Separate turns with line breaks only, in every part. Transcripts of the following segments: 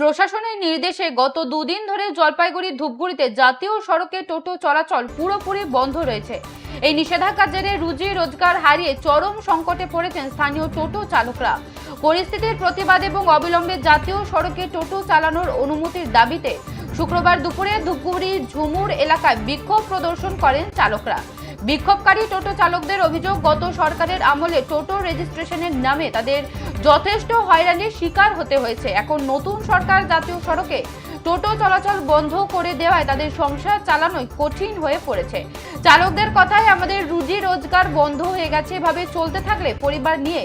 প্রশাসনের নির্দেশে গত দুদিন ধরে জলপাইগুড়ি ধূপগুড়িতে জাতীয় সড়কে টোটো চলাচল পুরোপুরি বন্ধ রয়েছে। এই নিষেধাজ্ঞার জেরে রুজি রোজগার হারিয়ে চরম সংকটে পড়েছেন স্থানীয় টোটো চালকরা। পরিস্থিতির প্রতিবাদ এবং অবিলম্বে জাতীয় সড়কে টোটো চালানোর অনুমতির দাবিতে শুক্রবার দুপুরে ধূপগুড়ি ঝুমুর এলাকায় বিক্ষোভ প্রদর্শন করেন চালকরা। বিক্ষোভকারী টোটো চালকদের অভিযোগ, গত সরকারের আমলে টোটো রেজিস্ট্রেশনের নামে তাদের যথেষ্ট হয়রানির শিকার হতে হয়েছে। এখন নতুন সরকার জাতীয় সড়কে টোটো চলাচল বন্ধ করে দেওয়ায় তাদের সংসার চালানোই কঠিন হয়ে পড়েছে। চালকদের কথায়, আমাদের রুজি রোজগার বন্ধ হয়ে গেছে, এভাবে চলতে থাকলে পরিবার নিয়ে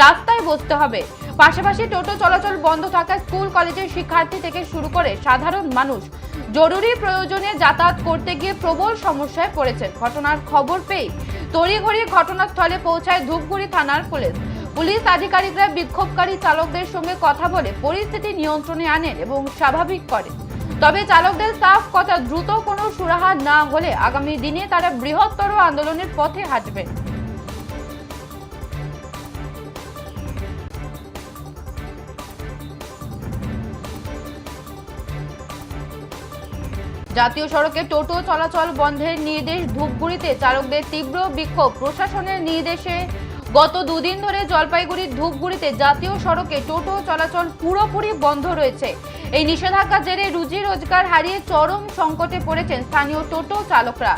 রাস্তায় বসতে হবে। পাশাপাশি টোটো চলাচল বন্ধ থাকায় স্কুল কলেজের শিক্ষার্থী থেকে শুরু করে সাধারণ মানুষ জরুরি প্রয়োজনে যাতায়াত করতে গিয়ে প্রবল সমস্যায় পড়েছেন। ঘটনার খবর পেয়ে তড়িঘড়ি ঘটনাস্থলে পৌঁছায় ধূপগুড়ি থানার পুলিশ আধিকারিকরা বিক্ষোভকারী চালকদের সঙ্গে কথা বলে পরিস্থিতি নিয়ন্ত্রণে আনেন এবং স্বাভাবিক করেন। তবে চালকদের সাফ কথা, দ্রুত কোনো সুরাহা না হলে আগামী দিনে তারা বৃহত্তর আন্দোলনের পথে হাঁটবেন। জাতীয় সড়কে টোটো চলাচল বন্ধের নির্দেশ ধূপগুড়িতে চালকদের তীব্র বিক্ষোভ। প্রশাসনের নির্দেশে গত দুদিন ধরে জলপাইগুড়ির ধূপগুড়িতে জাতীয় সড়কে টোটো চলাচল পুরোপুরি বন্ধ রয়েছে। এই নিষেধাজ্ঞার জেরে রুজি রোজগার হারিয়ে চরম সংকটে পড়েছেন স্থানীয় টোটো চালকরা।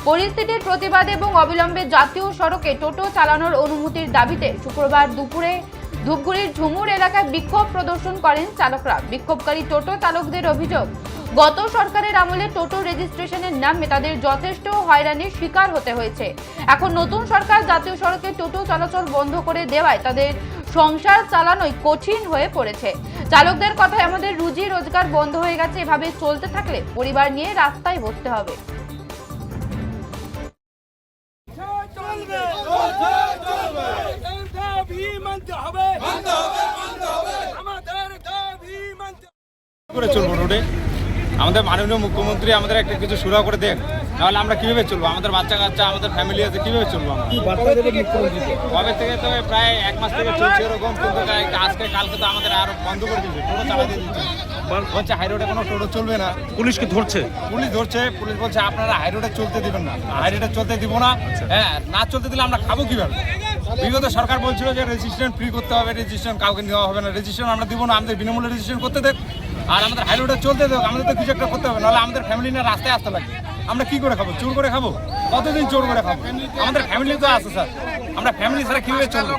পরিস্থিতির প্রতিবাদ এবং অবিলম্বে জাতীয় সড়কে টোটো চালানোর অনুমতির দাবিতে শুক্রবার দুপুরে ধূপগুড়ির ঝুমুর এলাকায় বিক্ষোভ প্রদর্শন করেন চালকরা। বিক্ষোভকারী টোটো চালকদের অভিযোগ, গত সরকারের আমলে টোটো রেজিস্ট্রেশনের নামে তাদের যথেষ্ট হয়রানির শিকার হতে হয়েছে। এখন নতুন সরকার জাতীয় সড়কে টোটো চলাচল বন্ধ করে দেওয়ায় তাদের সংসার চালানোই কঠিন হয়ে পড়েছে। চালকদের কথায়, আমাদের রুজি রোজগার বন্ধ হয়ে গেছে, এভাবে চলতে থাকলে পরিবার নিয়ে রাস্তায় বসতে হবে।
চলবো রোডে, আমাদের মাননীয় মুখ্যমন্ত্রী আমাদের একটা কিছু সুরাহা করে দেন, নাহলে আমরা কিভাবে চলবো? আমাদের বাচ্চা কাচ্চা, আমাদের ফ্যামিলি আছে, কিভাবে চলবো আমরা? কবে থেকে তো প্রায় এক মাস থেকে চলছে এরকম, কিন্তু আজকে কালকে তো আমাদের আরো বন্ধ করে দিচ্ছে, টোটো চালাতে দিচ্ছে। বলছে হাই রোডে কোনো টোটো চলবে না। পুলিশকে ধরছে, পুলিশ বলছে আপনারা হাই রোডে চলতে দিবেন না, হাই রোডে চলতে দিব না। হ্যাঁ, না চলতে দিলে আমরা খাবো কিভাবে? বিগত সরকার বলছিল যে রেজিস্ট্রেশন ফ্রি করতে হবে, রেজিস্ট্রেশন কাউকে নেওয়া হবে না, রেজিস্ট্রেশন আমরা দিব না, আমাদের বিনামূল্যে রেজিস্ট্রেশন করতে দেখ, আর আমাদের হাই রোডে চলতে দেখ, আমাদের তো কিছু একটা করতে হবে, নাহলে আমাদের ফ্যামিলি নিয়ে রাস্তায় আসতে লাগবে। আমরা কি করে খাবো? চোর করে খাবো? কতদিন চোর করে খাবো? আমাদের ফ্যামিলি তো আছে স্যার, আমরা ফ্যামিলি ছাড়া কিভাবে চলবো?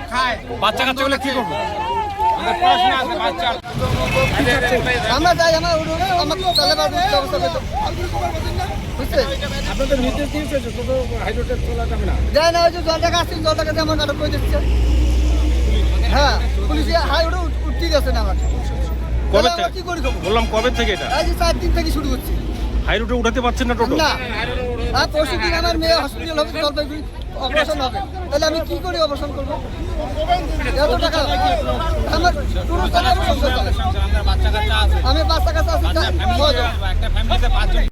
বাচ্চা কাচ্চাগুলো কি করবো? আমাদের পড়াশোনা আছে, বাচ্চা
আমরা যাই, আমাকে চলে আপনাদের নির্দেশ দিয়েছে টোটো হাই রোডে চলা যাবে না। যায় না, ওই যে জলটাকে আসছে, জলটাকে আমার আটক করে দিচ্ছে। হ্যাঁ, পুলিশ হাই রোডে উঠতে গেছে না। আমাকে
কবে থেকে
কি করি
বললাম, কবে থেকে এটা
এই যে 4 দিন থেকে শুরু করছি।
হাই রোডে উঠাতে পারছেন না টোটো?
না, আর পরশু দিন আমার মেয়ে হসপিটাল হবে, জলপাইগুড়ি অপারেশন হবে, তাহলে আমি কি করে অপারেশন করবো? এত টাকা আমার পুরো টাকা আমি বাচ্চা কাচ্চা আছে,
একটা ফ্যামিলিতে 5 জন।